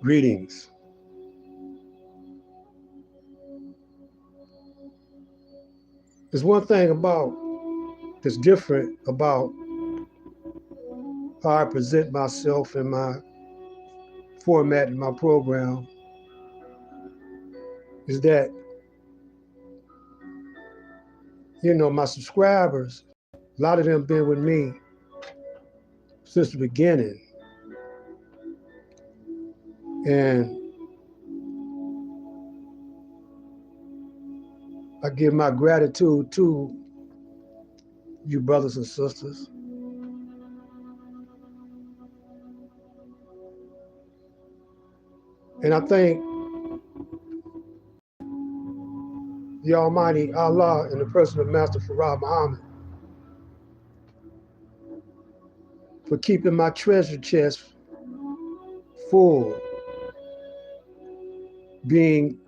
Greetings. There's one thing that's different about how I present myself in my format in my program is that, my subscribers, a lot of them been with me since the beginning. And I give my gratitude to you brothers and sisters. And I thank the Almighty Allah in the person of Master Farah Muhammad for keeping my treasure chest full, being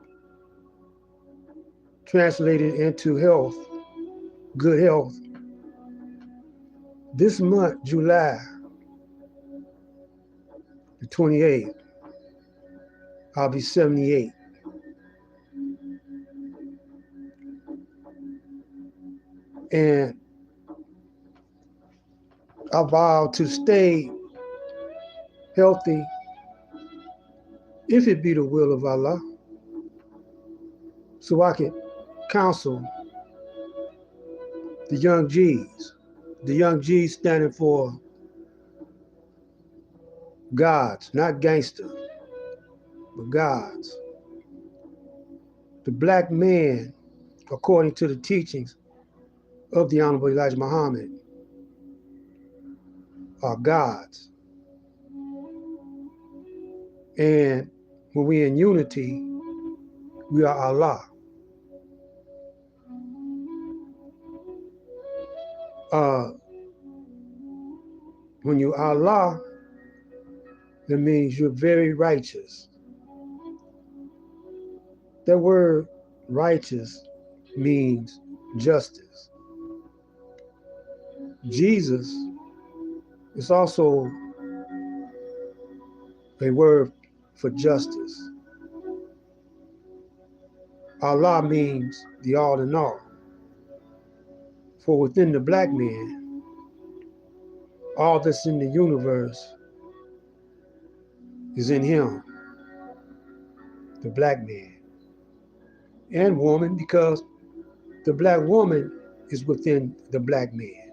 translated into health, good health. This month, July the 28th, I'll be 78. And I vow to stay healthy if it be the will of Allah, so I can counsel the young G's. The young G's standing for gods, not gangster, but gods. The black man, according to the teachings of the Honorable Elijah Muhammad, are gods. And when we're in unity, we are Allah. When you are Allah, that means you're very righteous. That word righteous means justice. Jesus is also a word for justice. Allah means the all in all. For within the black man, all that's in the universe is in him, the black man. And woman, because the black woman is within the black man.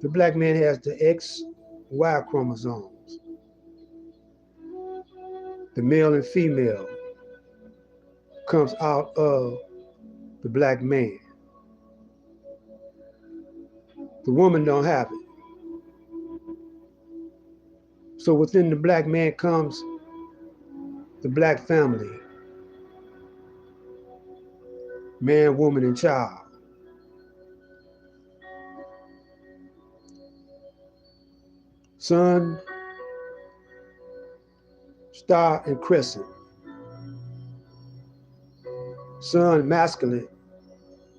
The black man has the XY chromosomes. The male and female comes out of the black man. The woman don't have it. So within the black man comes the black family. Man, woman, and child. Sun, star, and crescent. Sun, masculine.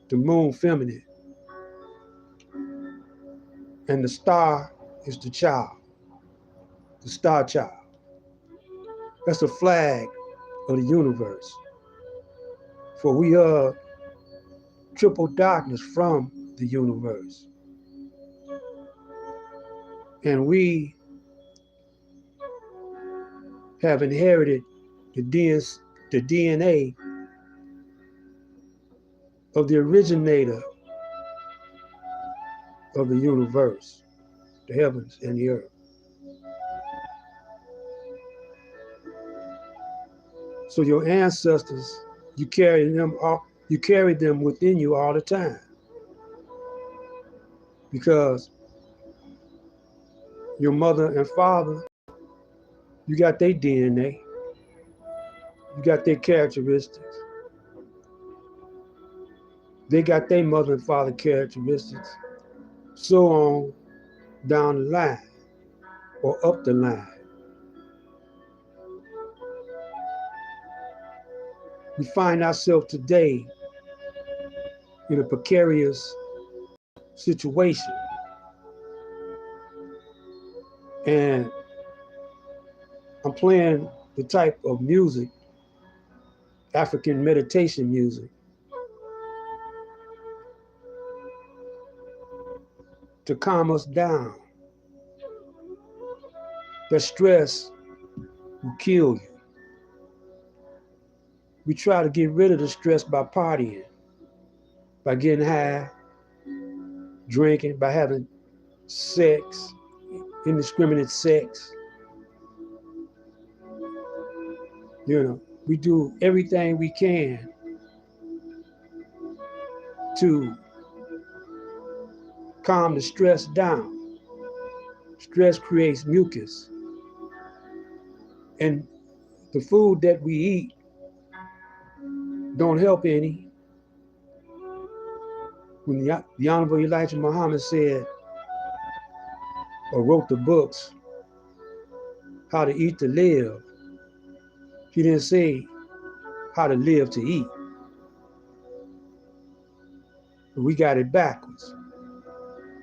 The moon, feminine. And the star is the child. The star child. That's the flag of the universe. For we are triple darkness from the universe. And we have inherited the DNA of the originator of the universe, the heavens and the earth. So your ancestors, you carry them within you all the time. Because your mother and father, you got their DNA, you got their characteristics. They got their mother and father characteristics, so on down the line or up the line. We find ourselves today in a precarious situation. And I'm playing the type of music, African meditation music, to calm us down. That stress will kill you. We try to get rid of the stress by partying, by getting high, drinking, by having sex, indiscriminate sex. You know, we do everything we can to calm the stress down. Stress creates mucus. And the food that we eat don't help any. When the Honorable Elijah Muhammad said, or wrote the books, How to Eat to Live, he didn't say how to live to eat. But we got it backwards.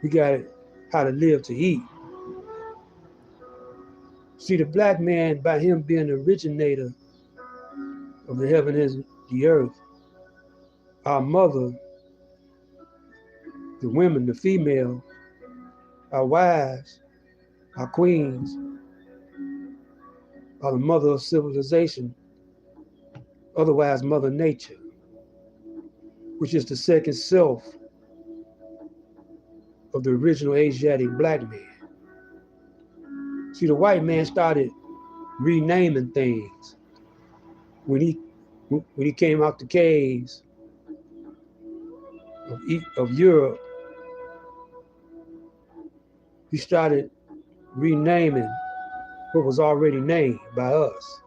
We got it how to live to eat. See, the black man, by him being the originator of the heaven and the earth, our mother, the women, the female, our wives, our queens, are the mother of civilization, otherwise Mother Nature, which is the second self of the original Asiatic black man. See, the white man started renaming things when he came out the caves of Europe. He started renaming what was already named by us.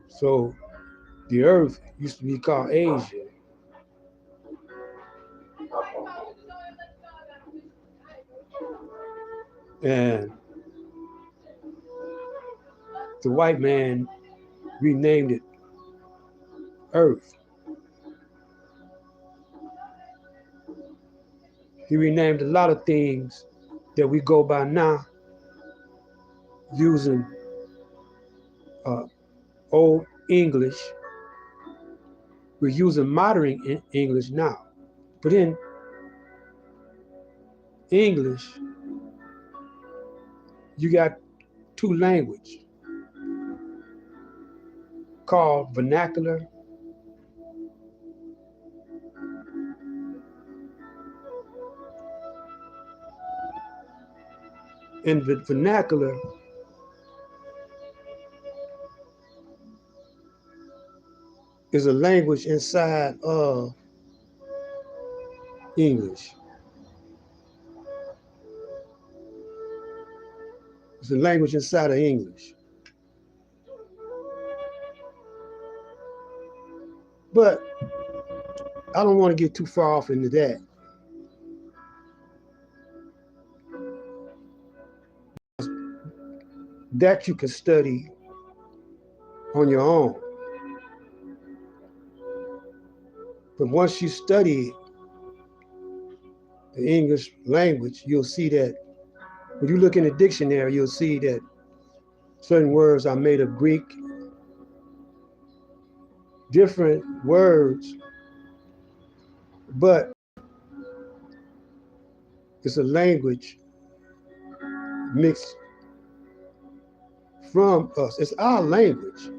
So the earth used to be called Asia. And the white man renamed it Earth. He renamed a lot of things that we go by now using Old English. We're using modern English now. But in English, you got two languages called vernacular and the vernacular is a language inside of English. It's a language inside of English. But I don't want to get too far off into that. That you can study on your own. But once you study the English language, you'll see that when you look in the dictionary, you'll see that certain words are made of Greek, different words, but it's a language mixed from us. It's our language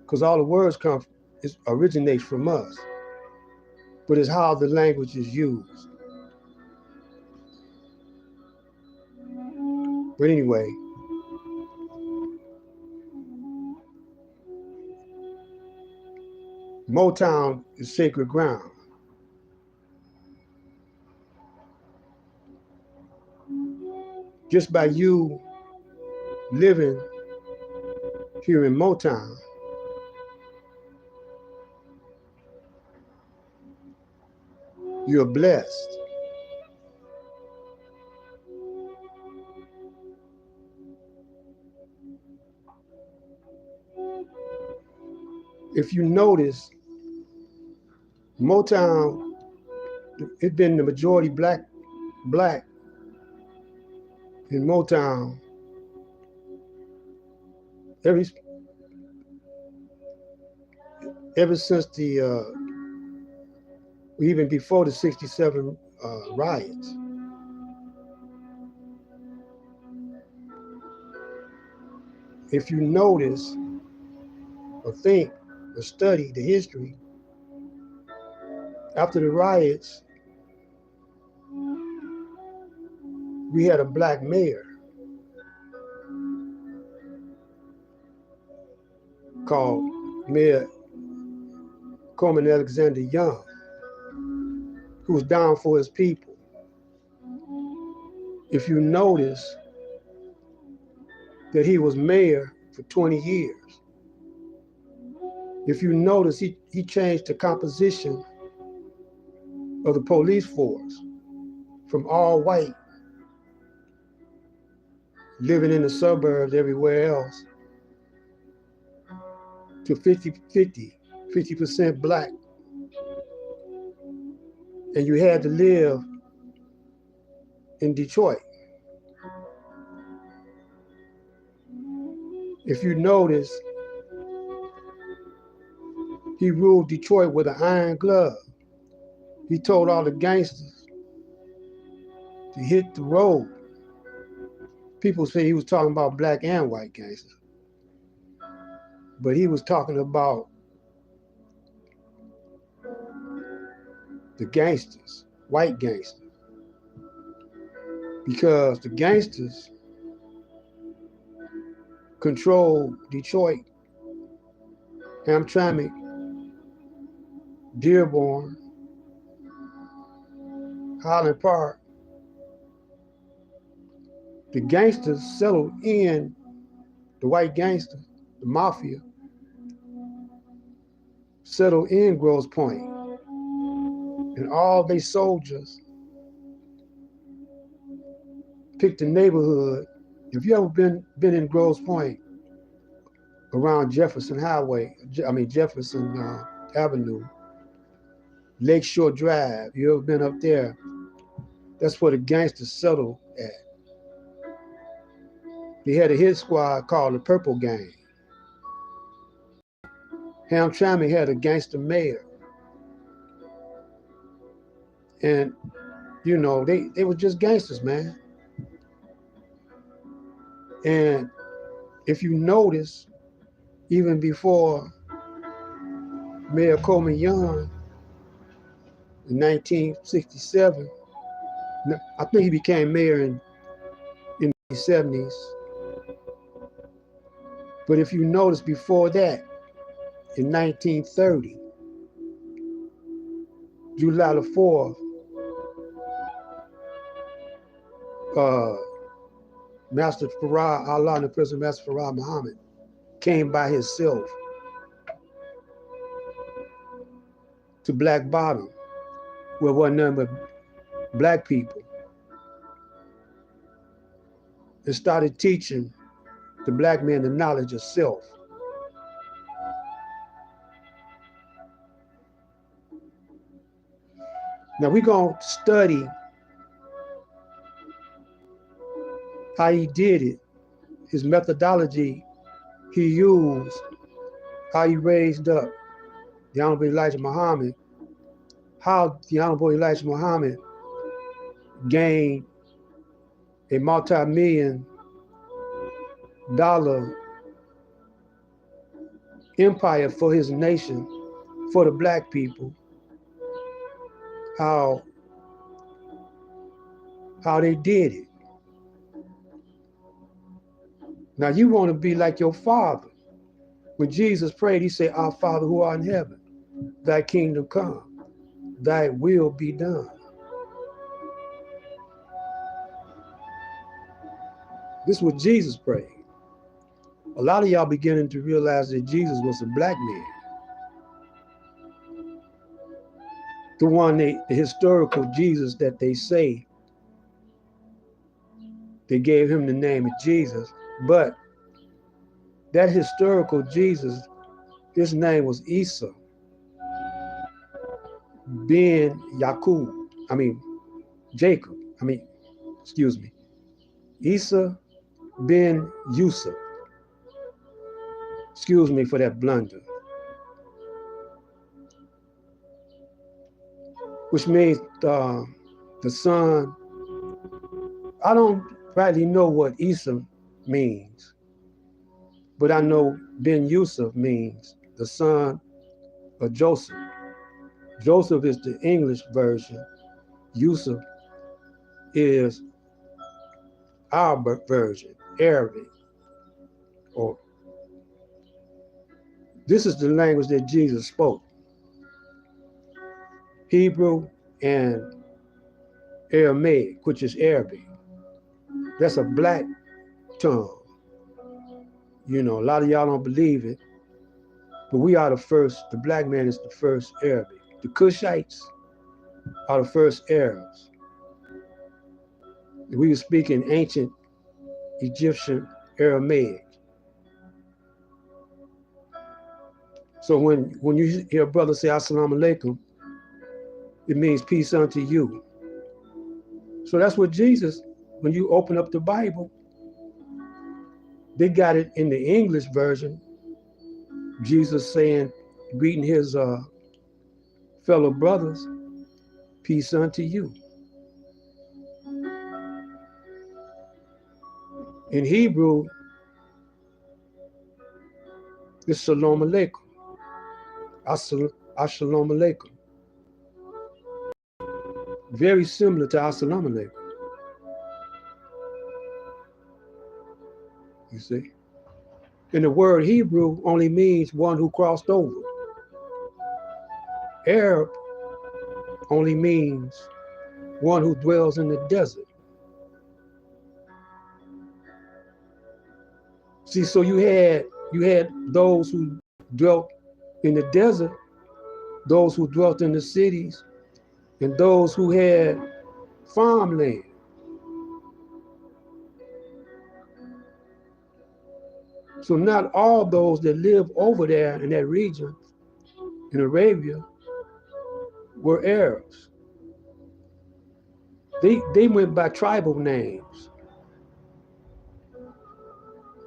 because all the words originate from us, but it's how the language is used. But anyway, Motown is sacred ground. Just by you living here in Motown, you're blessed. If you notice, Motown, it's been the majority black in Motown Ever since the even before the '67 riots, if you notice or think or study the history, after the riots, we had a black mayor called Mayor Coleman Alexander Young, who was down for his people. If you notice that he was mayor for 20 years, if you notice he changed the composition of the police force from all white, living in the suburbs everywhere else, to 50% black. And you had to live in Detroit. If you notice, he ruled Detroit with an iron glove. He told all the gangsters to hit the road. People say he was talking about black and white gangsters, but he was talking about the gangsters, white gangsters, because the gangsters controlled Detroit, Hamtramck, Dearborn, Highland Park. The gangsters settled in, the white gangsters, the mafia, settled in Grosse Pointe. And all they soldiers picked a neighborhood. If you ever been in Grosse Pointe, around Jefferson Avenue, Lakeshore Drive, you ever been up there? That's where the gangsters settled at. They had a hit squad called the Purple Gang. Hamtramck had a gangster mayor. And, you know, they were just gangsters, man. And if you notice, even before Mayor Coleman Young in 1967, I think he became mayor in the 70s. But if you notice before that, in 1930, July the 4th, Master Farah, Allah and the President Master Farah Muhammad, came by himself to Black Bottom, where wasn't nothing but black people, and started teaching the black man the knowledge of self. Now we're going to study how he did it, his methodology he used, how he raised up the Honorable Elijah Muhammad, how the Honorable Elijah Muhammad gained a multi-million-dollar empire for his nation, for the black people, how they did it. Now you want to be like your father. When Jesus prayed, he said, "Our Father who art in heaven, thy kingdom come, thy will be done." This is what Jesus prayed. A lot of y'all beginning to realize that Jesus was a black man. The one, the historical Jesus that they say, they gave him the name of Jesus. But that historical Jesus, his name was Isa ben Jacob. Isa ben Yusuf. Excuse me for that blunder. Which means the son. I don't rightly know what Isa means, but I know Ben Yusuf means the son of Joseph. Joseph is the English version. Yusuf is our version, Arabic. Or this is the language that Jesus spoke. Hebrew and Aramaic, which is Arabic. That's a black tongue. You know, a lot of y'all don't believe it, but we are the first, the black man is the first Arabic. The Cushites are the first Arabs. We were speaking ancient Egyptian Aramaic. So when you hear a brother say Assalamu alaikum, it means peace unto you. So that's what Jesus, when you open up the Bible, they got it in the English version. Jesus saying, greeting his fellow brothers, peace unto you. In Hebrew, it's Shalom Aleichem. Assalamu alaikum. Very similar to Assalamu alaikum. You see? And the word Hebrew only means one who crossed over. Arab only means one who dwells in the desert. See, so you had those who dwelt in the desert, those who dwelt in the cities, and those who had farmland. So not all those that live over there in that region, in Arabia, were Arabs. They went by tribal names.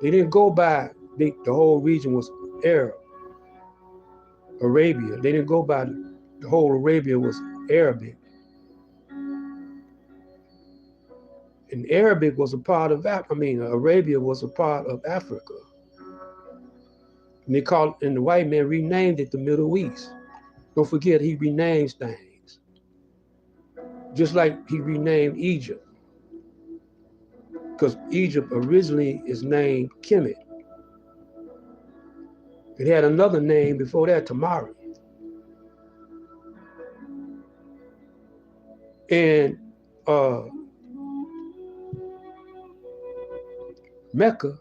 They didn't go by, the whole region was Arab. Arabia, they didn't go by, the whole Arabia was Arabic. And Arabic was a part of, Arabia was a part of Africa. And and the white man renamed it the Middle East. Don't forget, he renames things. Just like he renamed Egypt. Because Egypt originally is named Kemet. It had another name before that, Tamari. And Mecca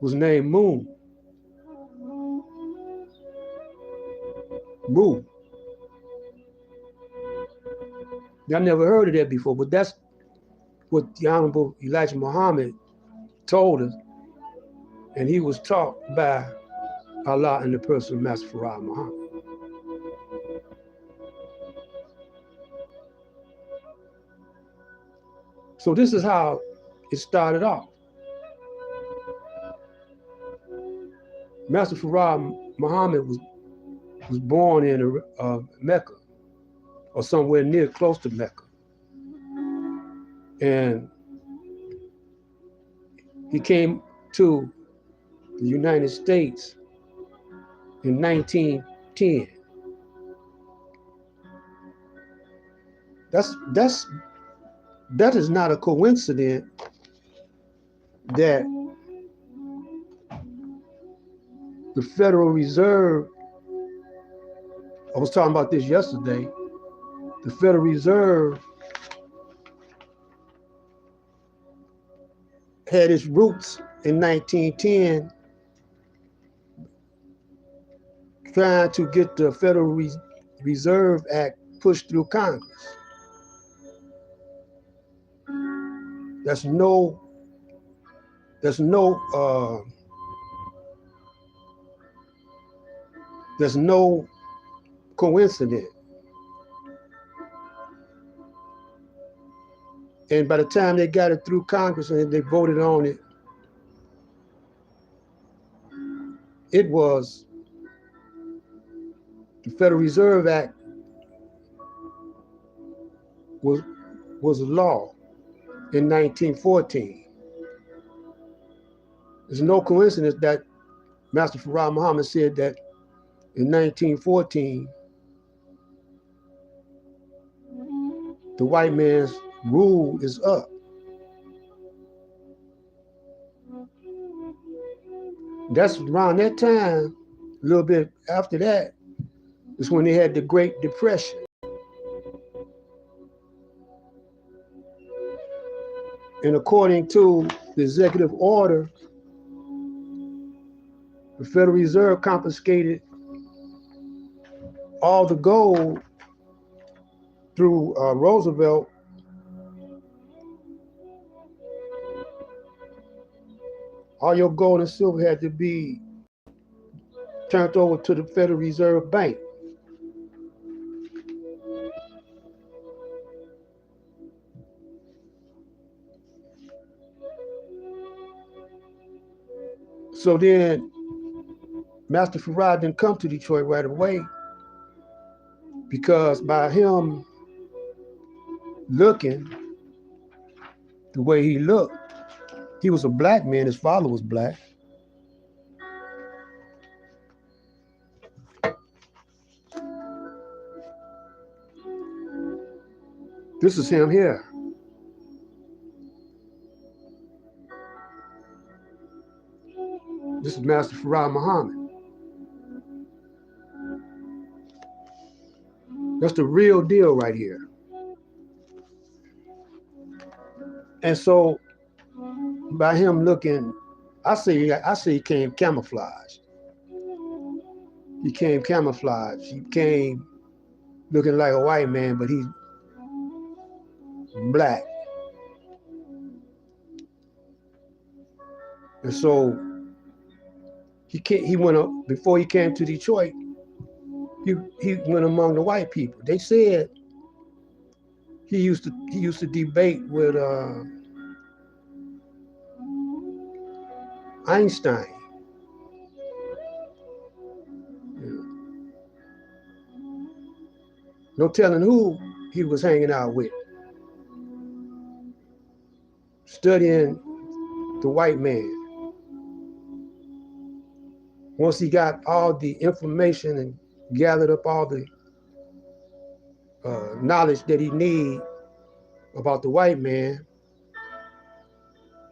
was named Moon. Mu. I never heard of that before, but that's what the Honorable Elijah Muhammad told us, and he was taught by Allah in the person of Master Farad Muhammad. So this is how it started off. Master Farad Muhammad was born in Mecca, or somewhere near close to Mecca. And he came to the United States in 1910. That is not a coincidence that the Federal Reserve, I was talking about this yesterday, the Federal Reserve had its roots in 1910, trying to get the Federal Reserve Act pushed through Congress. There's no coincidence. And by the time they got it through Congress and they voted on it, it was the Federal Reserve Act was a law in 1914. It's no coincidence that Master Farad Muhammad said that in 1914, the white man's rule is up. That's around that time, a little bit after that, is when they had the Great Depression. And according to the executive order, the Federal Reserve confiscated all the gold through Roosevelt. All your gold and silver had to be turned over to the Federal Reserve Bank. So then Master Farad didn't come to Detroit right away, because by him looking the way he looked, he was a black man, his father was black. This is him here. This is Master Farad Muhammad. That's the real deal right here. And so by him looking, I say he came camouflage. He came camouflage. He came looking like a white man, but he's black. And so he went up, before he came to Detroit, he went among the white people. They said he used to debate with Einstein. No telling who he was hanging out with, studying the white man. Once he got all the information and gathered up all the knowledge that he needed about the white man,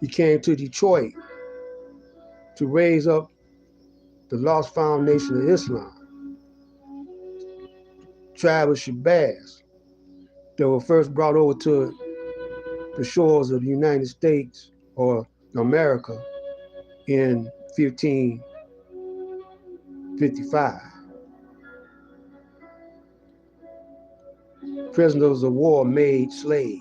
he came to Detroit to raise up the lost foundation of Islam, tribe of Shabazz, that were first brought over to the shores of the United States or America in 1555. Prisoners of war made slaves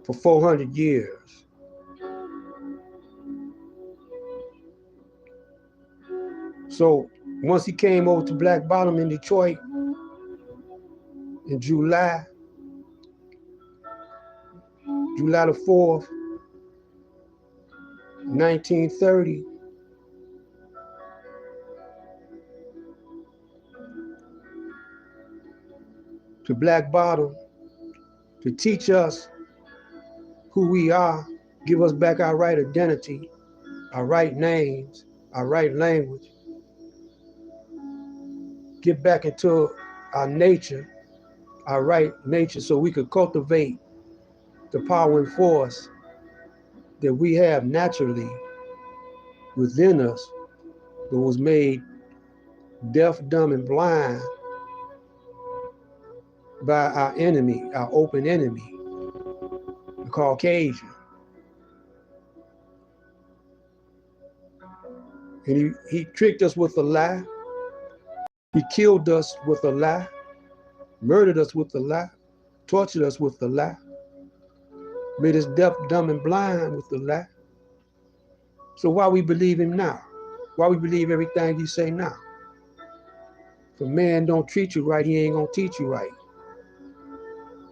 for 400 years. So once he came over to Black Bottom in Detroit in July the 4th, 1930, to Black Bottom to teach us who we are, give us back our right identity, our right names, our right language, get back into our nature, our right nature, so we could cultivate the power and force that we have naturally within us, but was made deaf, dumb, and blind by our enemy, our open enemy, the Caucasian. And he tricked us with a lie. He killed us with a lie, murdered us with a lie, tortured us with a lie, made us deaf, dumb, and blind with a lie. So why we believe him now? Why we believe everything he say now? If a man don't treat you right, he ain't gonna teach you right.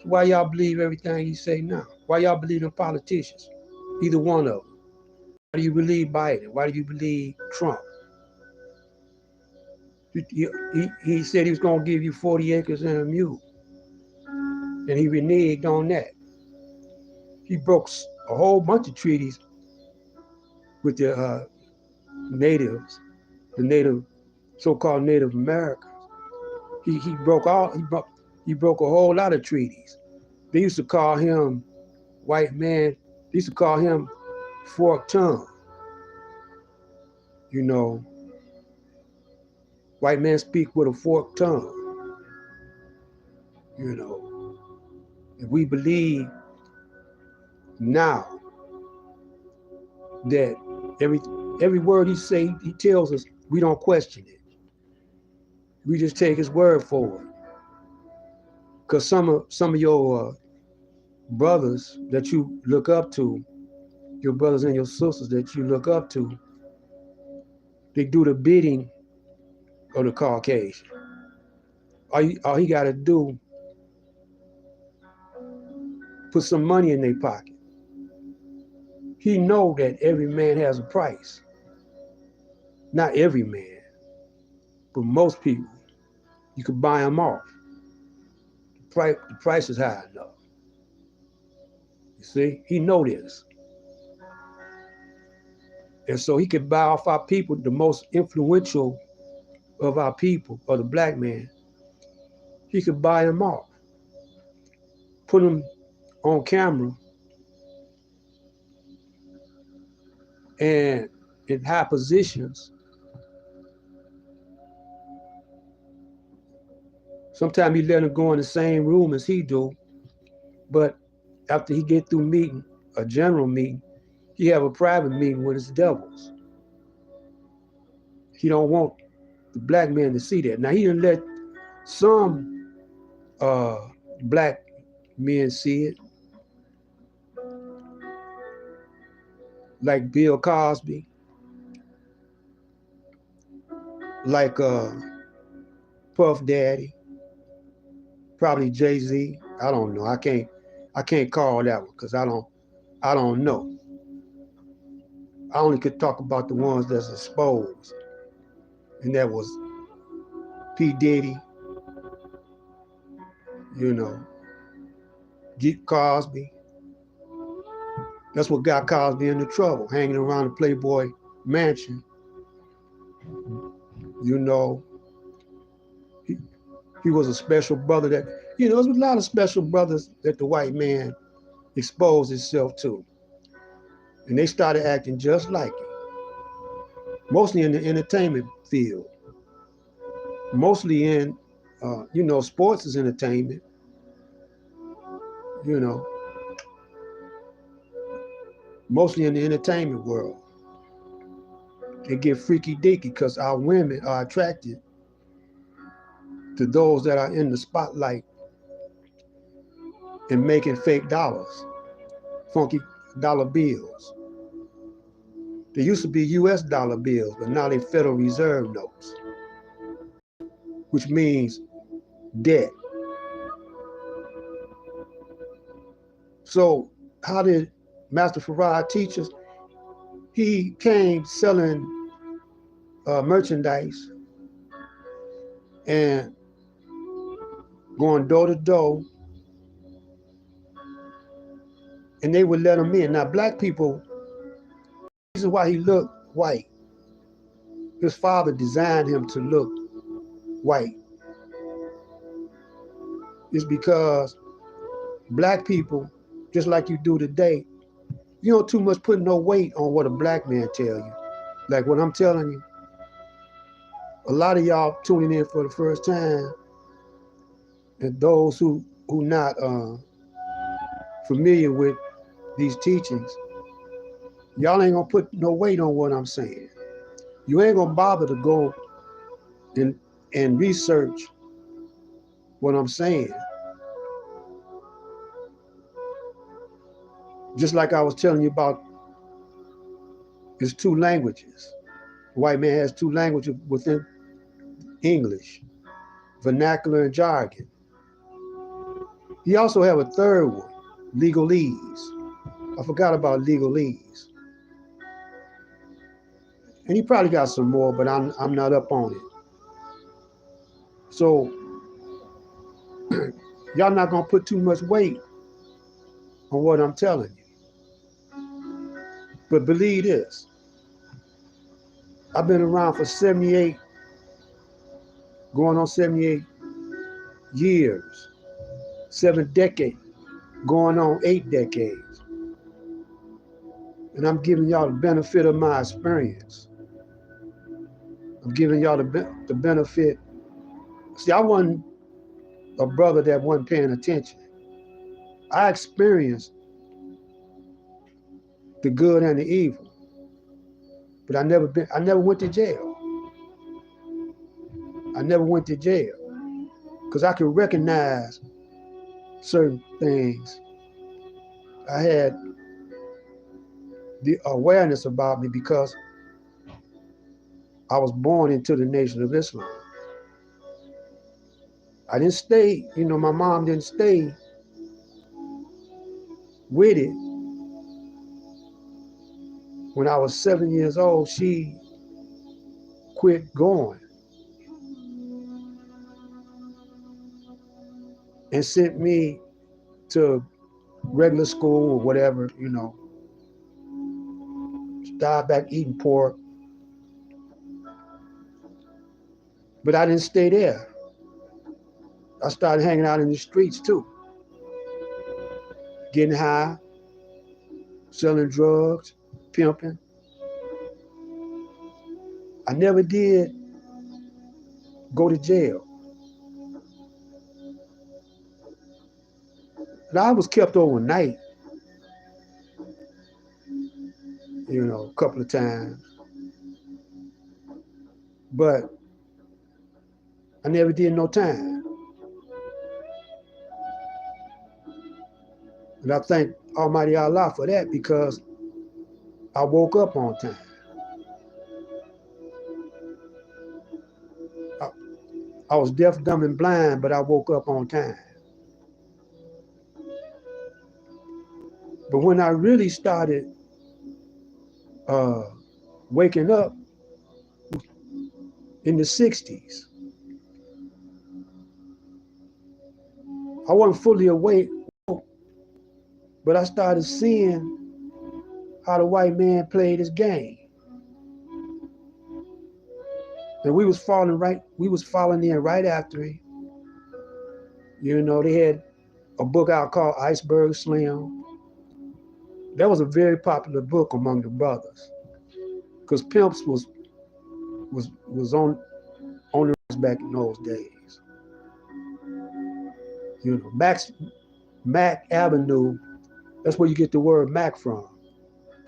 So why y'all believe everything he say now? Why y'all believe in politicians? Either one of them. Why do you believe Biden? Why do you believe Trump? He said he was going to give you 40 acres and a mule, and he reneged on that. He broke a whole bunch of treaties with the natives, the native, so-called Native Americans. He broke he broke a whole lot of treaties. They used to call him white man. They used to call him forked tongue. You know, white men speak with a forked tongue. You know, if we believe now that every word he say, he tells us, we don't question it. We just take his word for it. Because some of your brothers that you look up to, your brothers and your sisters that you look up to, they do the bidding of the Caucasian. All he got to do, put some money in their pocket. He know that every man has a price. Not every man, but most people. You could buy them off. The price is high enough. You see, he know this. And so he could buy off our people, the most influential of our people, or the black man. He could buy them off, put them on camera, and in high positions. Sometimes he let them go in the same room as he do, but after he get through meeting, a general meeting, he have a private meeting with his devils. He don't want the black man to see that. Now he didn't let some black men see it, like Bill Cosby, like Puff Daddy, probably Jay-Z. I don't know. I can't call that one because I don't know. I only could talk about the ones that's exposed, and that was P. Diddy, you know, Cosby. That's what got Cosby into trouble, hanging around the Playboy Mansion. You know, he was a special brother that, you know, there was a lot of special brothers that the white man exposed himself to. And they started acting just like him. Mostly in the entertainment field. Mostly in, you know, sports is entertainment. You know, mostly in the entertainment world. They get freaky deaky because our women are attracted to those that are in the spotlight and making fake dollars, funky dollar bills. They used to be US dollar bills, but now they Federal Reserve notes, which means debt. So how did Master Farad teach us? He came selling merchandise and going door to door, and they would let him in. Now, black people, this is why he looked white. His father designed him to look white. It's because black people, just like you do today, you don't too much put no weight on what a black man tell you. Like what I'm telling you, a lot of y'all tuning in for the first time, and those who not familiar with these teachings, y'all ain't gonna put no weight on what I'm saying. You ain't gonna bother to go and research what I'm saying. Just like I was telling you about his two languages. The white man has two languages within English, vernacular and jargon. He also have a third one, legalese. I forgot about legalese. And he probably got some more, but I'm not up on it. So y'all not gonna put too much weight on what I'm telling you. But believe this, I've been around for 78, going on 78 years, 7 decades, going on 8 decades. And I'm giving y'all the benefit of my experience. I'm giving y'all the benefit. See, I wasn't a brother that wasn't paying attention. I experienced the good and the evil, but I never went to jail. I never went to jail because I could recognize certain things. I had the awareness about me because I was born into the Nation of Islam. I didn't stay, my mom didn't stay with it. When I was 7 years old, she quit going and sent me to regular school or whatever, started back eating pork. But I didn't stay there. I started hanging out in the streets too, getting high, selling drugs, pimping. I never did go to jail. And I was kept overnight, a couple of times. But I never did no time. And I thank Almighty Allah for that because I woke up on time. I was deaf, dumb, and blind, but I woke up on time. But when I really started waking up in the 60s, I wasn't fully awake, but I started seeing how the white man played his game. And we was following in right after him. They had a book out called Iceberg Slim. That was a very popular book among the brothers. Because pimps was on the rise back in those days. Mack Avenue, that's where you get the word Mac from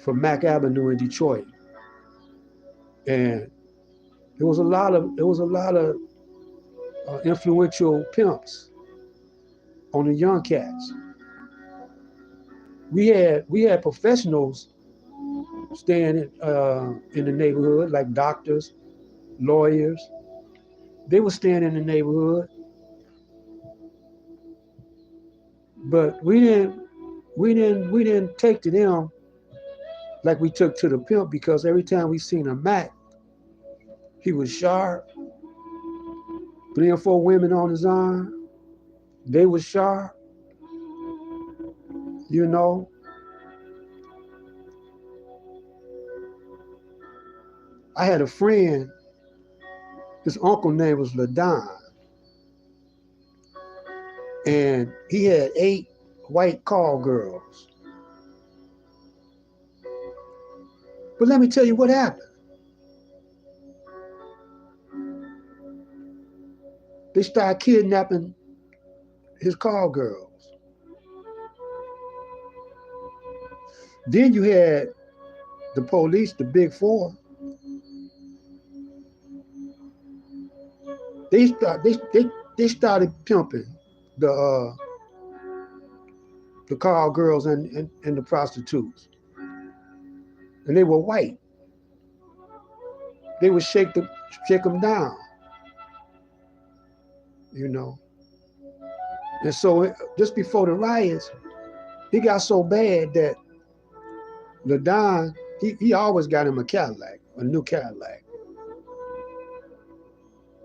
Mack Avenue in Detroit. And there was a lot of influential pimps on the young cats. We had professionals staying in the neighborhood, like doctors, lawyers. They were staying in the neighborhood, but we didn't take to them like we took to the pimp, because every time we seen a Mac, he was sharp. 3 or 4 women on his arm, they was sharp. I had a friend, his uncle name was LaDon, and he had 8 white call girls. But let me tell you what happened. They started kidnapping his call girls. Then you had the police, the Big Four. They started pimping the call girls and the prostitutes, and they were white. They would shake them down, And so just before the riots, it got so bad that LaDon, he always got him a Cadillac. a new Cadillac.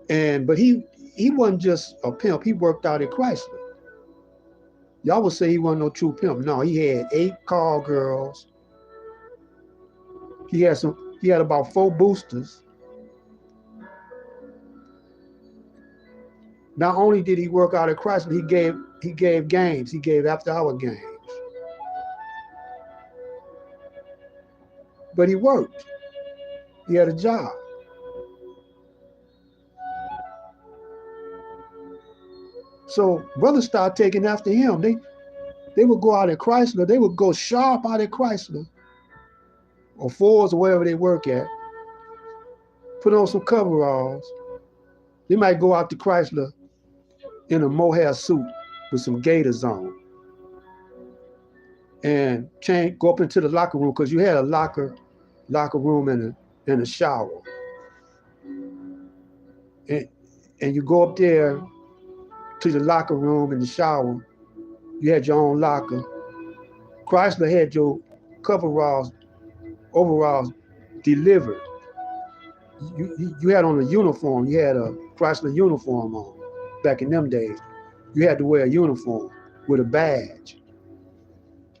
But he wasn't just a pimp. He worked out at Chrysler. Y'all would say he wasn't no true pimp. No, he had 8 call girls. He had about 4 boosters. Not only did he work out at Chrysler, he gave games. He gave after-hour games. But he worked. He had a job. So brothers started taking after him. They would go out at Chrysler. They would go sharp out at Chrysler or Fords or wherever they work at. Put on some coveralls. They might go out to Chrysler in a mohair suit with some gaiters on and go up into the locker room, because you had a locker room and a shower. And you go up there to the locker room and the shower. You had your own locker. Chrysler had your overalls delivered. You had on a uniform. You had a Chrysler uniform on. Back in them days, you had to wear a uniform with a badge.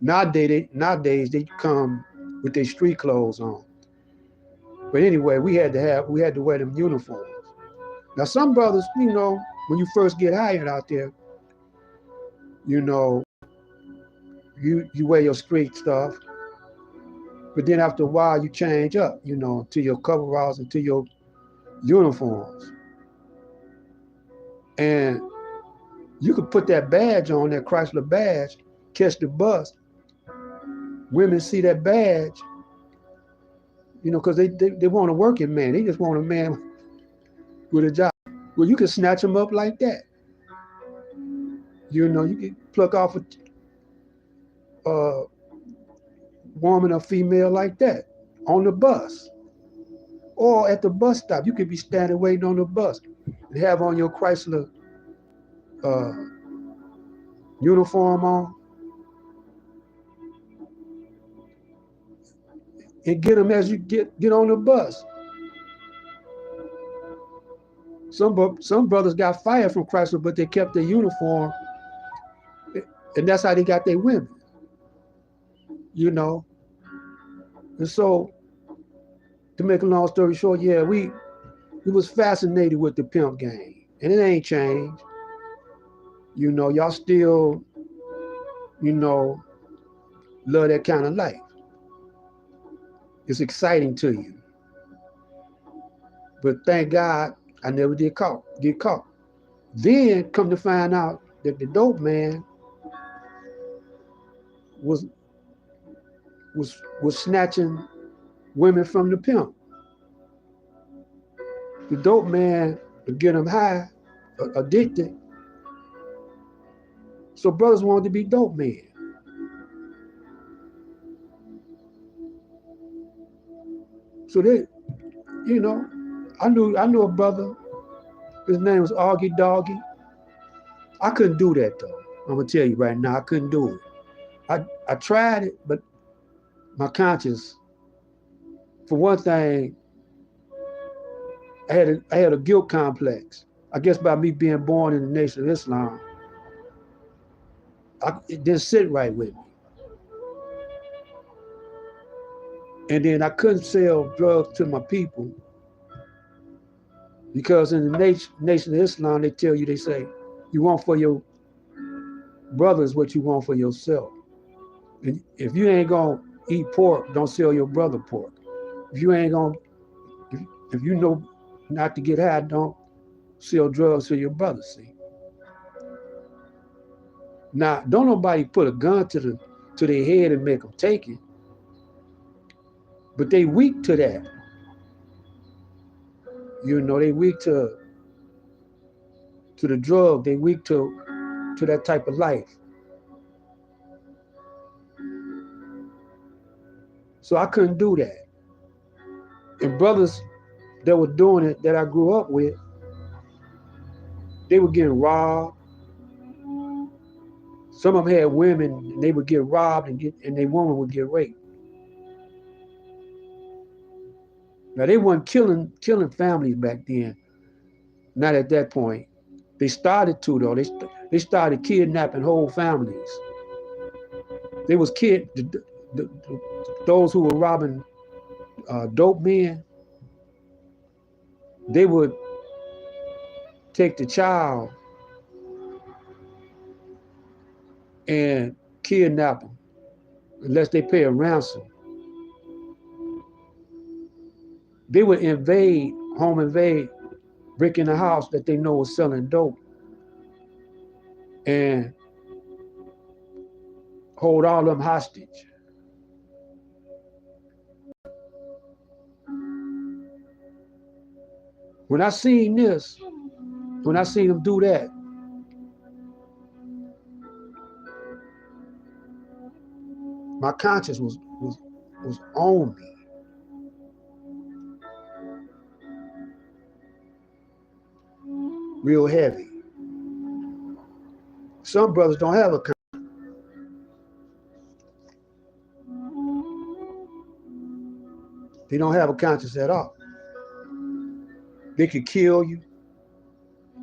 Nowadays they come with their street clothes on. But anyway, we had to wear them uniforms. Now some brothers, when you first get hired out there, you wear your street stuff. But then after a while you change up, to your coveralls and to your uniforms. And you could put that badge on, that Chrysler badge, catch the bus. Women see that badge, because they want a working man. They just want a man with a job. Well, you can snatch them up like that. You can pluck off a woman or female like that on the bus. Or at the bus stop. You could be standing waiting on the bus and have on your Chrysler uniform on. And get them as you get on the bus. Some brothers got fired from Chrysler, but they kept their uniform, and that's how they got their women. And so, to make a long story short, yeah, we was fascinated with the pimp game, and it ain't changed. Y'all still, love that kind of life. It's exciting to you. But thank God I never get caught. Then come to find out that the dope man was snatching women from the pimp. The dope man would get them high, addicted. So brothers wanted to be dope men. So they, I knew a brother. His name was Augie Doggy. I couldn't do that though. I'm gonna tell you right now, I couldn't do it. I tried it, but my conscience, for one thing, I had a guilt complex. I guess by me being born in the Nation of Islam, it didn't sit right with me. And then I couldn't sell drugs to my people, because in the Nation of Islam, they say, you want for your brothers what you want for yourself. And if you ain't gonna eat pork, don't sell your brother pork. If you ain't gonna, if you know not to get high, don't sell drugs to your brother, see. Now, don't nobody put a gun to their head and make them take it. But they weak to that. They weak to the drug. They weak to that type of life. So I couldn't do that. And brothers that were doing it that I grew up with, they were getting robbed. Some of them had women, and they would get robbed and their woman would get raped. Now they weren't killing families back then. Not at that point. They started to though. They started kidnapping whole families. They was those who were robbing dope men. They would take the child and kidnap them unless they pay a ransom. They would home invade, break in the house that they know was selling dope, and hold all of them hostage. When I seen them do that, my conscience was on me. Real heavy. Some brothers don't have a conscience. They don't have a conscience at all. They could kill you,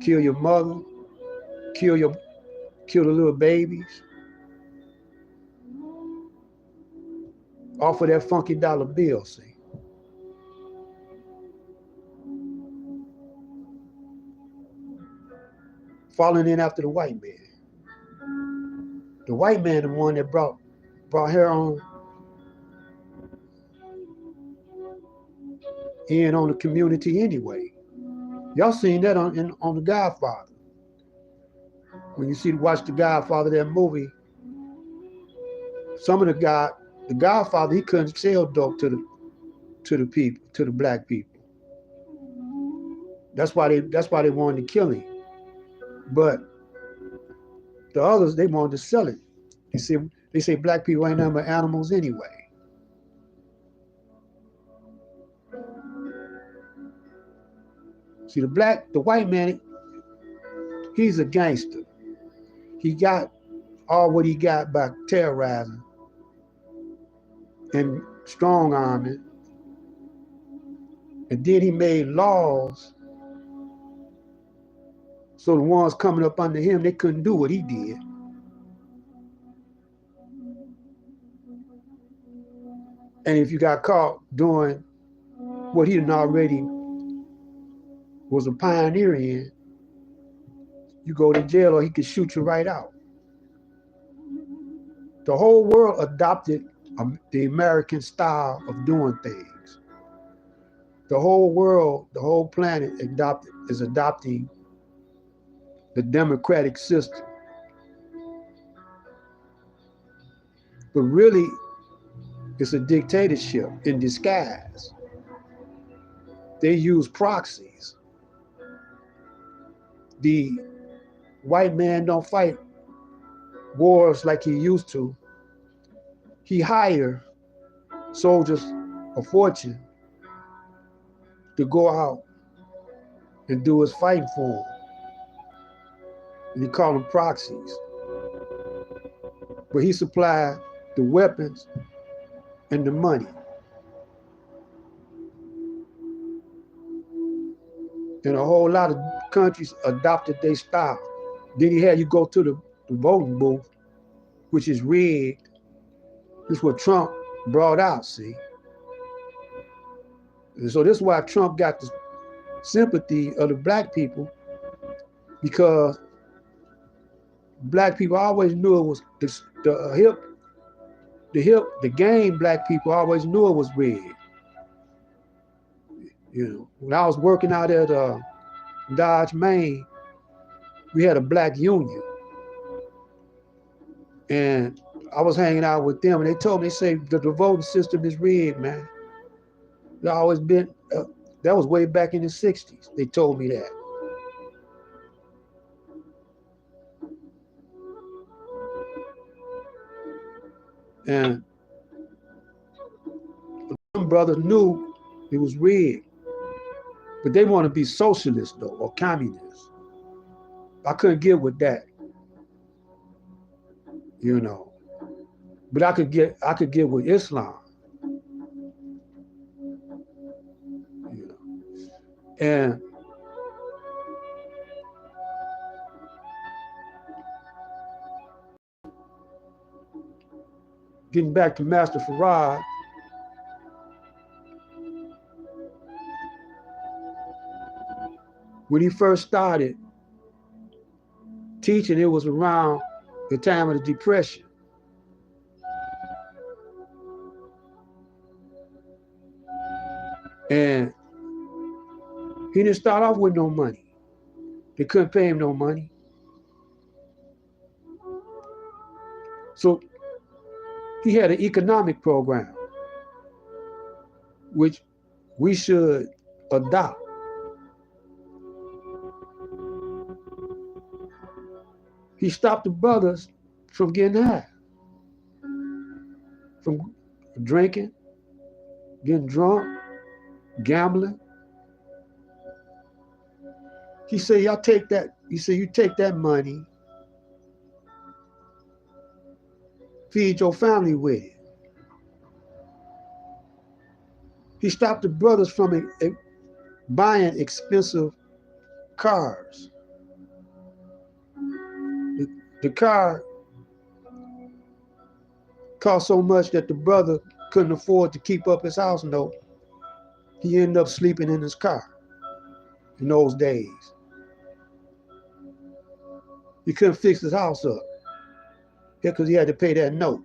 kill your mother, kill the little babies, off of that funky dollar bill, see. Falling in after the white man. The white man, the one that brought heroin in on the community anyway. Y'all seen that on The Godfather. When you watch The Godfather, that movie, some of the Godfather, he couldn't sell dope to the people, to the black people. That's why they wanted to kill him. But the others, they wanted to sell it. They say black people ain't nothing but animals anyway. See, the white man, he's a gangster. He got all what he got by terrorizing and strong arming. And then he made laws so the ones coming up under him, they couldn't do what he did. And if you got caught doing what he already was a pioneer in, you go to jail or he could shoot you right out. The whole world adopted the American style of doing things. The whole world, the whole planet is adopting the democratic system. But really, it's a dictatorship in disguise. They use proxies. The white man don't fight wars like he used to. He hired soldiers of fortune to go out and do his fighting for him. And he called them proxies. But he supplied the weapons and the money. And a whole lot of countries adopted their style. Then he had you go to the voting booth, which is rigged. This is what Trump brought out, see? And so this is why Trump got the sympathy of the black people, because black people always knew it was the game. Black people always knew it was rigged. You know, when I was working out at Dodge, Maine, we had a black union, and I was hanging out with them, and they told me, they say the voting system is rigged, man. It's always been. That was way back in the '60s. They told me that. And some brothers knew it was rigged, but they want to be socialists though, or communists. I couldn't get with that, you know. But I could get with Islam. And getting back to Master Farad, when he first started teaching, it was around the time of the Depression. And he didn't start off with no money. They couldn't pay him no money. So he had an economic program, which we should adopt. He stopped the brothers from getting high, from drinking, getting drunk, gambling. He said, y'all take that. He said, you take that money, feed your family with it. He stopped the brothers from buying expensive cars. The car cost so much that the brother couldn't afford to keep up his house note. He ended up sleeping in his car in those days. He couldn't fix his house up because he had to pay that note.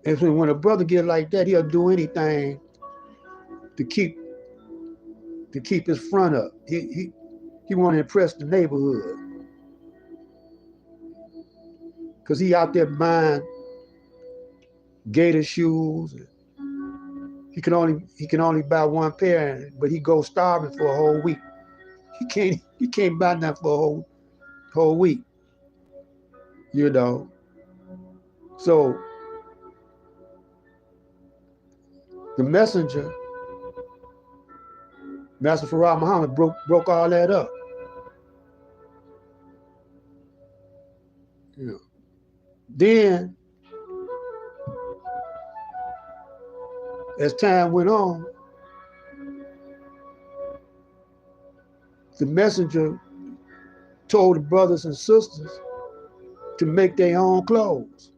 And so when a brother get like that, he'll do anything to keep his front up. He want to impress the neighborhood, because he out there buying gator shoes. He can only buy one pair, but he goes starving for a whole week. He can't buy nothing for a whole week. You know. So the messenger, Master Farad Muhammad, broke all that up. You know. Then, as time went on, the messenger told the brothers and sisters to make their own clothes,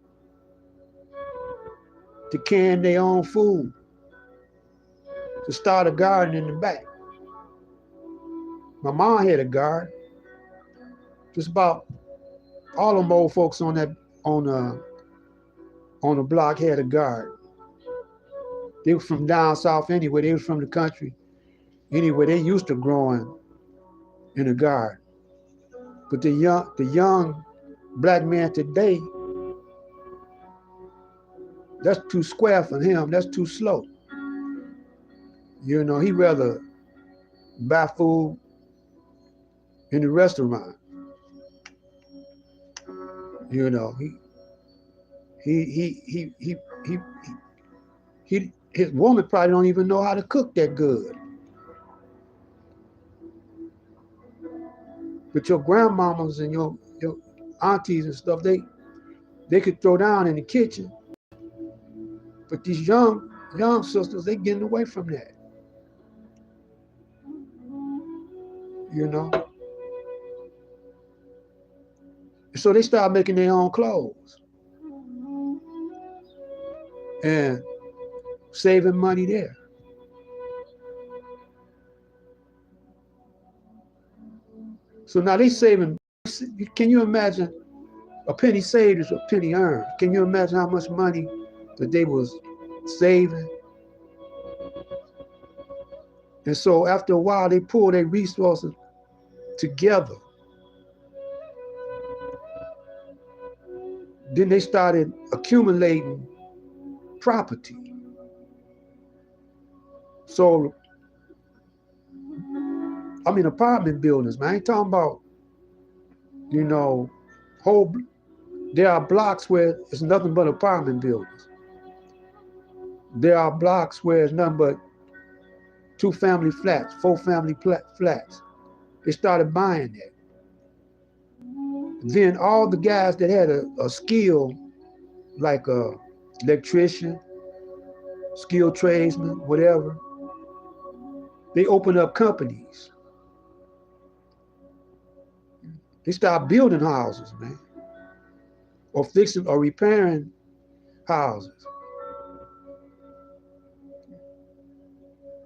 to can their own food, to start a garden in the back. My mom had a garden. Just about all them old folks on the block had a garden. They were from down south anyway. They were from the country. Anyway, they used to growing in a garden. But the young black man today, that's too square for him. That's too slow. You know, he'd rather buy food in the restaurant. You know, his woman probably don't even know how to cook that good. But your grandmamas and your aunties and stuff, they could throw down in the kitchen. But these young sisters, they getting away from that. You know? So they start making their own clothes and saving money there. So now they saving. Can you imagine a penny saved is a penny earned? Can you imagine how much money that they was saving? And so after a while, they pulled their resources together. Then they started accumulating property. So, I mean, apartment buildings, man. I ain't talking about, you know, there are blocks where it's nothing but apartment buildings. There are blocks where it's nothing but 2-family flats, 4-family flats. They started buying that. Then all the guys that had a skill, like a electrician, skilled tradesmen, whatever. They open up companies. They start building houses, man, or fixing or repairing houses.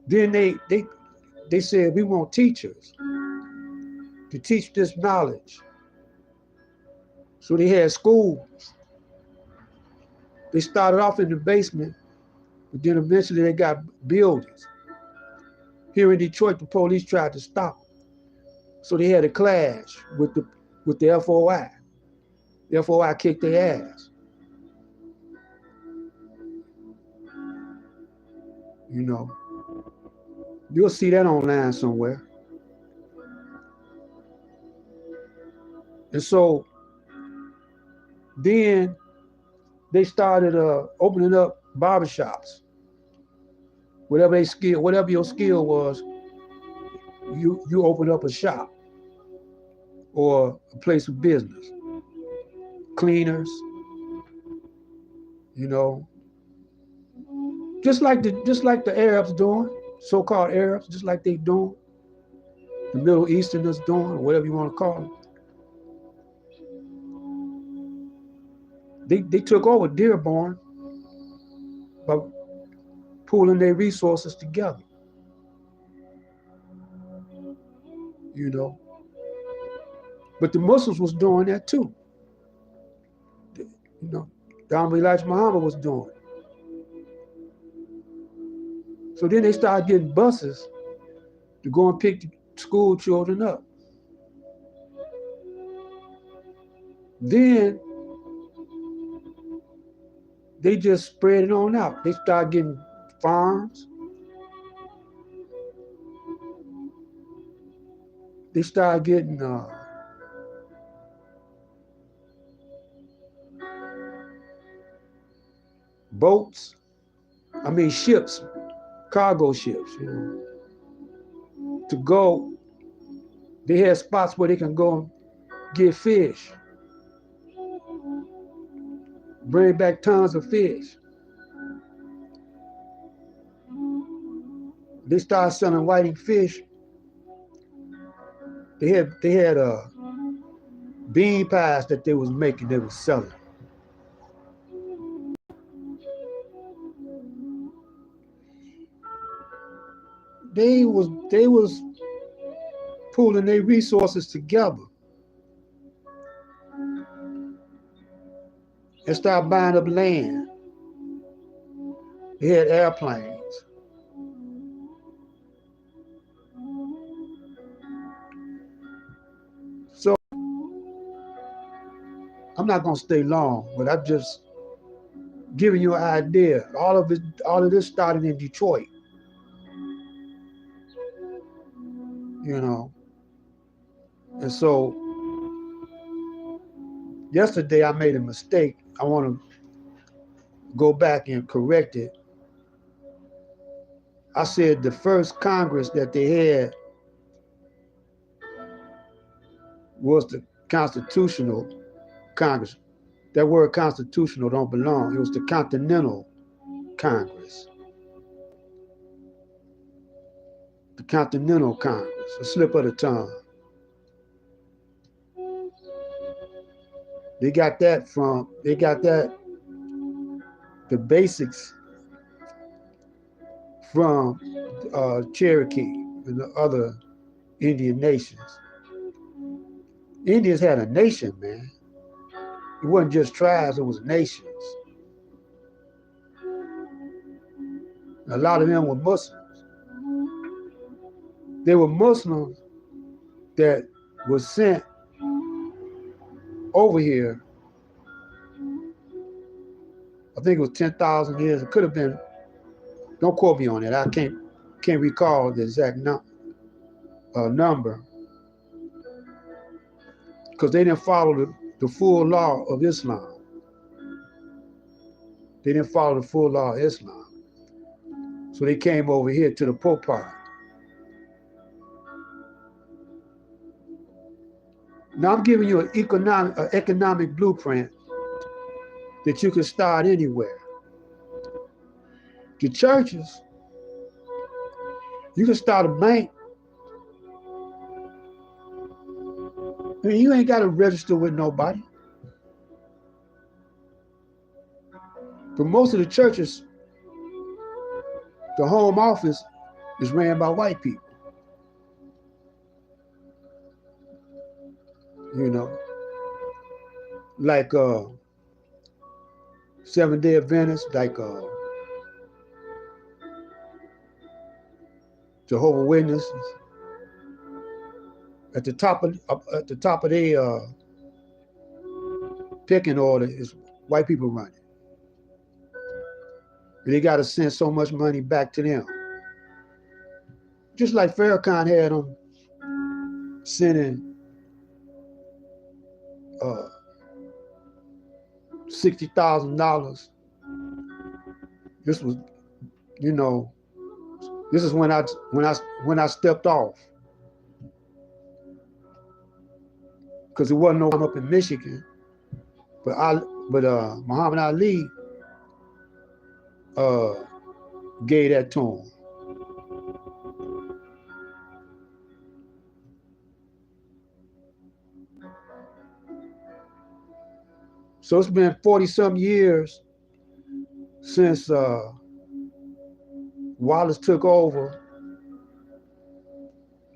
Then they said, we want teachers to teach this knowledge. So they had schools. They started off in the basement, but then eventually they got buildings. Here in Detroit, the police tried to stop them. So they had a clash with the FOI. The FOI kicked their ass. You know, you'll see that online somewhere. And so then they started opening up barbershops. Whatever your skill was, you open up a shop or a place of business. Cleaners, you know, just like the Arabs doing, so-called Arabs, just like they doing, the Middle Easterners doing, or whatever you want to call them. They took over Dearborn by pooling their resources together. You know, but the Muslims was doing that too. You know, Dhamma Elijah Muhammad was doing it. So then they started getting buses to go and pick the school children up. Then they just spread it on out. They started getting farms. They started getting ships, cargo ships, you know, to go. They had spots where they can go and get fish, bring back tons of fish. They started selling whiting fish. They had bean pies that they was making, they was selling. They was pooling their resources together and started buying up land. They had airplanes. So I'm not gonna stay long, but I'm just giving you an idea. All of this started in Detroit. You know. And so yesterday I made a mistake. I want to go back and correct it. I said the first Congress that they had was the Constitutional Congress. That word constitutional don't belong. It was the Continental Congress. The Continental Congress, a slip of the tongue. They got the basics from Cherokee and the other Indian nations. Indians had a nation, man. It wasn't just tribes, it was nations. A lot of them were Muslims. They were Muslims that were sent over here. I think it was 10,000 years. It could have been, don't quote me on it. I can't recall the exact number. Because they didn't follow the full law of Islam. They didn't follow the full law of Islam. So they came over here to the Pope part. Now I'm giving you an economic blueprint that you can start anywhere. The churches, you can start a bank. I mean, you ain't got to register with nobody. But most of the churches, the home office is ran by white people. You know, like Seventh-day Adventists, like Jehovah's Witnesses. At the top of their picking order is white people running. And they got to send so much money back to them. Just like Farrakhan had them sending $60,000. This was, you know, this is when I stepped off, because it wasn't no up in Michigan, but Muhammad Ali gave that to him. So it's been 40-some years since Wallace took over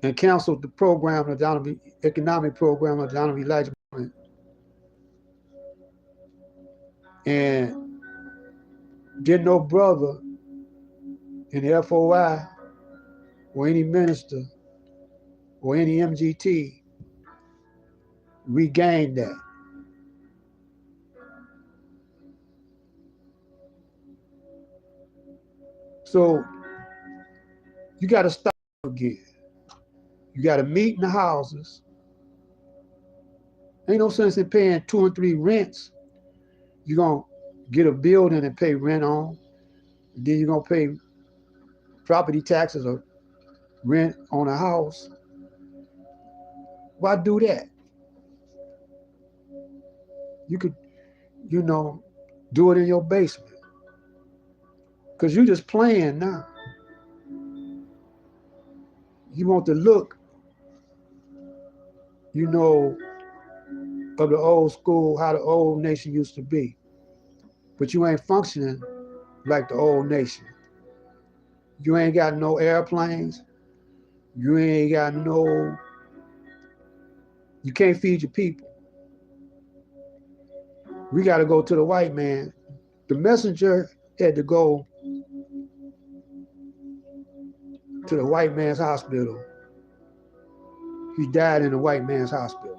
and canceled the program, the economic program of Donald Elijah. And did no brother in the FOI or any minister or any MGT regain that. So you got to start again. You got to meet in the houses. Ain't no sense in paying 2 and 3 rents. You're going to get a building and pay rent on. Then you're going to pay property taxes or rent on a house. Why do that? You could, you know, do it in your basement. Because you're just playing now. You want the look, you know, of the old school, how the old nation used to be. But you ain't functioning like the old nation. You ain't got no airplanes. You ain't got no, you can't feed your people. We got to go to the white man. The messenger had to go to the white man's hospital. He died in the white man's hospital.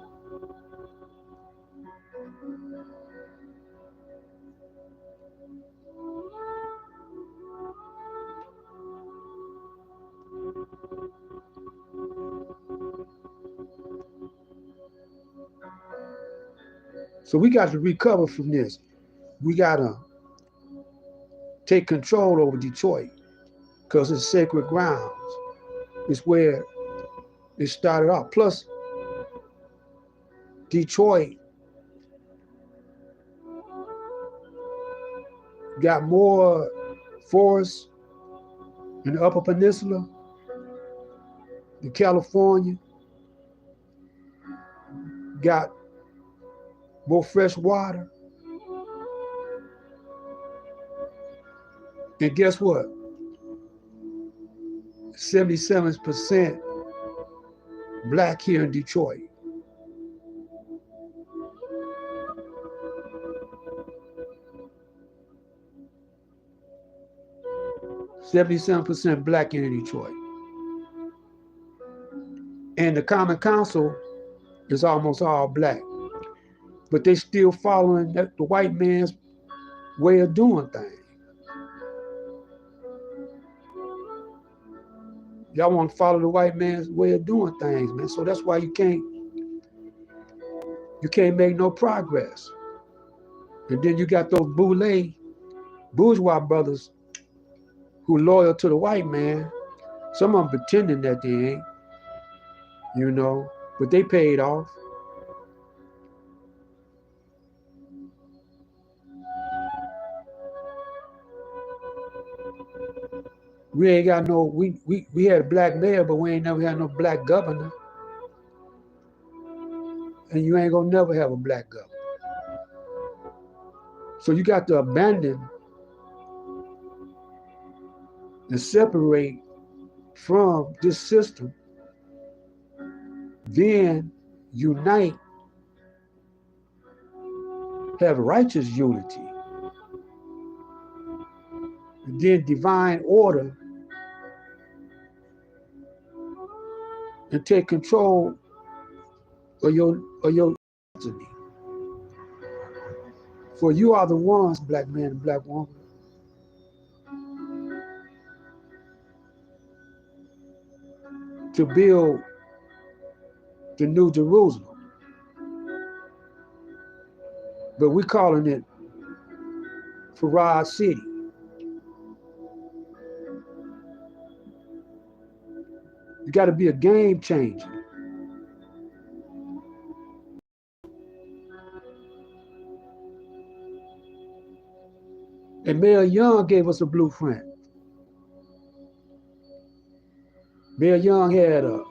So we got to recover from this. We got to take control over Detroit, because it's sacred grounds. It's where it started off. Plus, Detroit got more forests in the Upper Peninsula than California. Got more fresh water. And guess what? 77% black here in Detroit. %77 black here in Detroit. And the Common Council is almost all black. But they still following the white man's way of doing things. Y'all want to follow the white man's way of doing things, man. So that's why you can't make no progress. And then you got those bourgeois brothers who loyal to the white man. Some of them pretending that they ain't, you know, but they paid off. We ain't got no, we had a black mayor, but we ain't never had no black governor. And you ain't gonna never have a black governor. So you got to abandon and separate from this system, then unite, have righteous unity, and then divine order, and take control of your destiny. For you are the ones, black man and black woman, to build the New Jerusalem. But we're calling it Farad City. You got to be a game changer. And Mayor Young gave us a blueprint. Mayor Young had a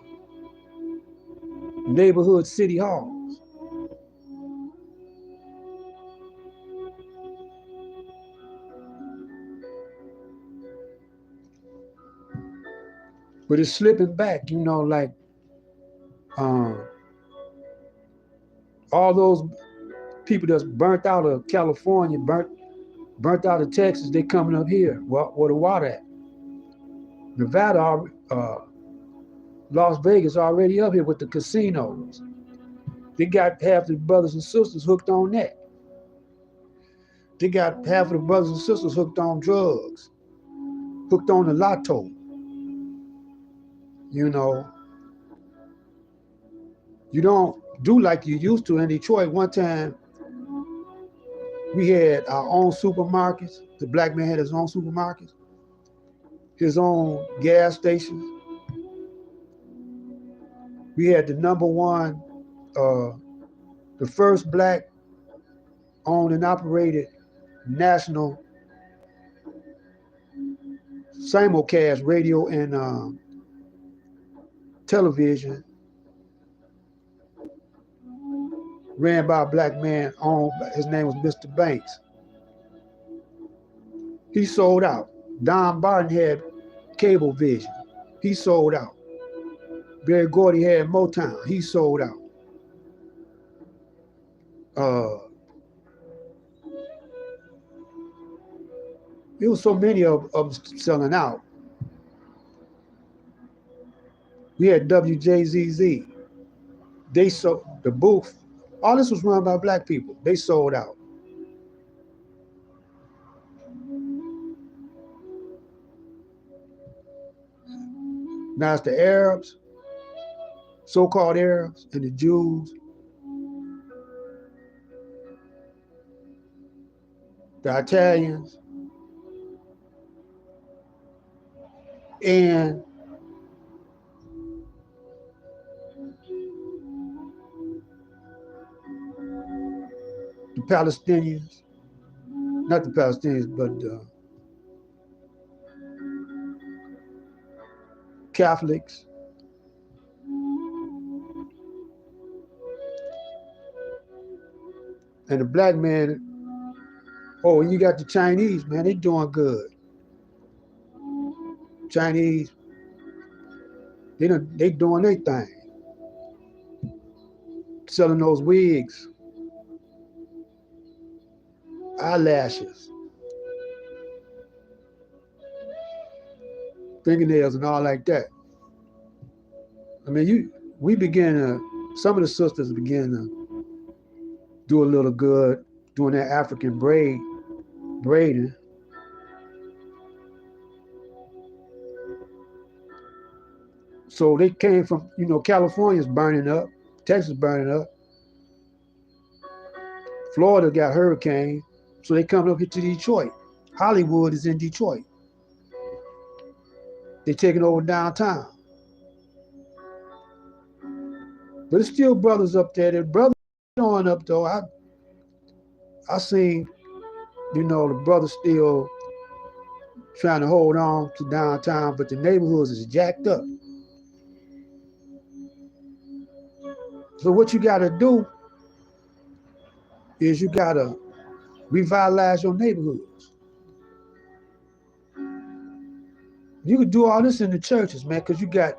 neighborhood city halls. But it's slipping back, you know, like all those people that's burnt out of California, burnt out of Texas, they coming up here. Well, where the water at? Nevada, Las Vegas already up here with the casinos. They got half the brothers and sisters hooked on that. They got half of the brothers and sisters hooked on drugs, hooked on the lotto. You know, you don't do like you used to in Detroit. One time, we had our own supermarkets. The black man had his own supermarkets, his own gas stations. We had the number one, the first black owned and operated national simulcast radio and television, ran by a black man, his name was Mr. Banks. He sold out. Don Barton had cable vision. He sold out. Barry Gordy had Motown. He sold out. There was so many of them selling out. We had WJZZ. They sold the booth. All this was run by black people. They sold out. Now it's the Arabs, so-called Arabs, and the Jews, the Italians, and the Palestinians, not the Palestinians, but the Catholics. And the black man, oh, and you got the Chinese, man, they doing good. Chinese, they doing their thing. Selling those wigs, eyelashes, fingernails and all like that. I mean, some of the sisters begin to do a little good, doing that African braiding. So they came from, California's burning up, Texas burning up, Florida got hurricane, so they coming up here to Detroit. Hollywood is in Detroit. They taking over downtown. But it's still brothers up there. The brothers showing up though. I seen, the brothers still trying to hold on to downtown, but the neighborhoods is jacked up. So what you got to do is you got to revitalize your neighborhoods. You can do all this in the churches, man, because you got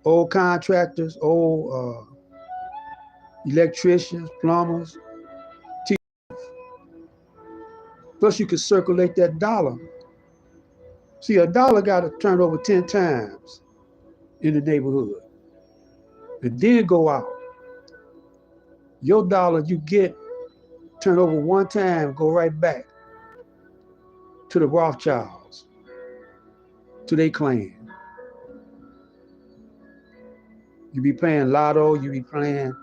old contractors, old electricians, plumbers. Plus, you can circulate that dollar. See, a dollar got to turn over 10 times in the neighborhood and then go out. Your dollar you get turn over one time, go right back to the Rothschilds, to their clan. You be playing lotto, you be playing,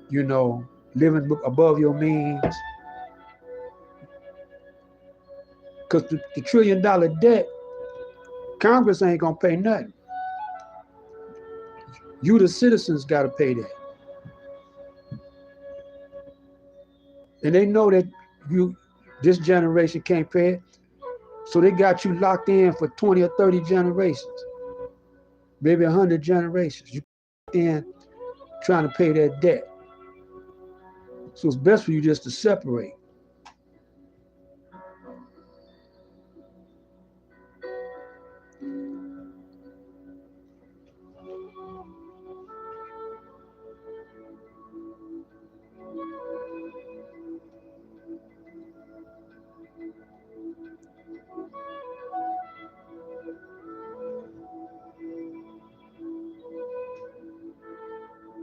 living above your means. Because the $1 trillion debt, Congress ain't gonna pay nothing. You, the citizens, gotta pay that. And they know that this generation can't pay it. So they got you locked in for 20 or 30 generations, maybe 100 generations. You in trying to pay that debt. So it's best for you just to separate.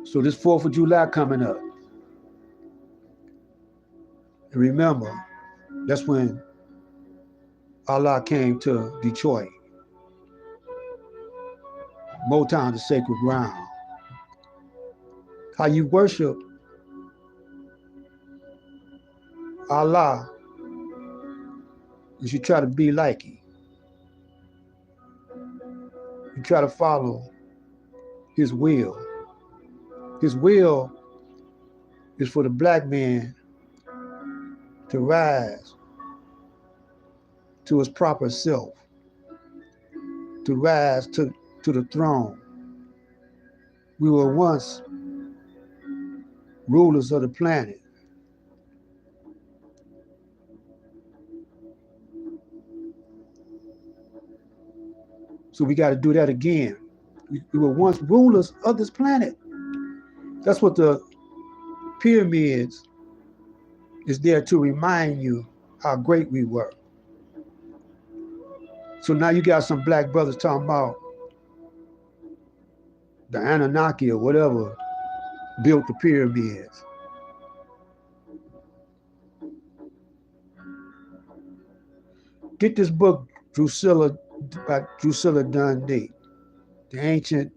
So this 4th of July coming up. And remember, that's when Allah came to Detroit. Motown, the sacred ground. How you worship Allah is you try to be like Him. You try to follow His will. His will is for the black man to rise to his proper self, to rise to the throne. We were once rulers of the planet. So we got to do that again. We were once rulers of this planet. That's what the pyramids is there to remind you how great we were. So now you got some black brothers talking about the Anunnaki or whatever built the pyramids. Get this book, by Drusilla Dundee, the ancient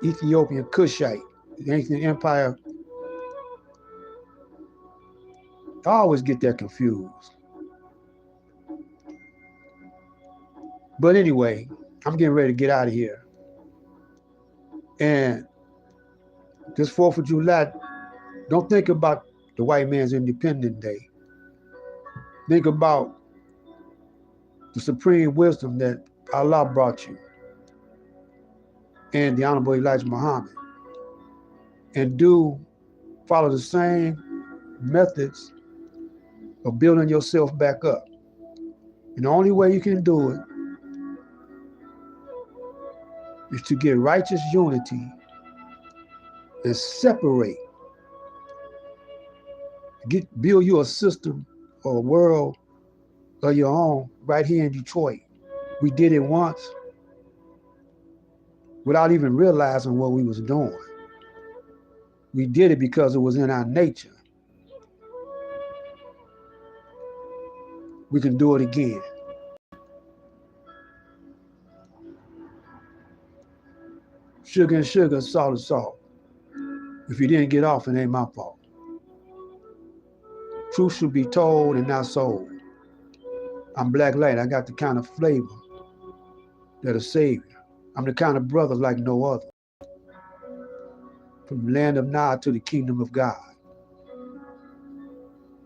Ethiopian Kushite, the ancient empire. I always get that confused. But anyway, I'm getting ready to get out of here. And this 4th of July, don't think about the white man's Independence Day. Think about the supreme wisdom that Allah brought you and the Honorable Elijah Muhammad. And follow the same methods of building yourself back up. And the only way you can do it is to get righteous unity and separate. Build you a system or a world of your own right here in Detroit. We did it once without even realizing what we was doing. We did it because it was in our nature. We can do it again. Sugar and sugar, salt and salt. If you didn't get off, it ain't my fault. Truth should be told and not sold. I'm Black Light. I got the kind of flavor that a savior. I'm the kind of brother like no other. From the land of Nod to the kingdom of God.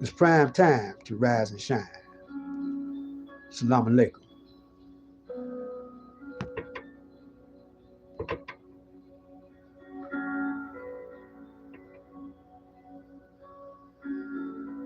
It's prime time to rise and shine. Salam alaikum.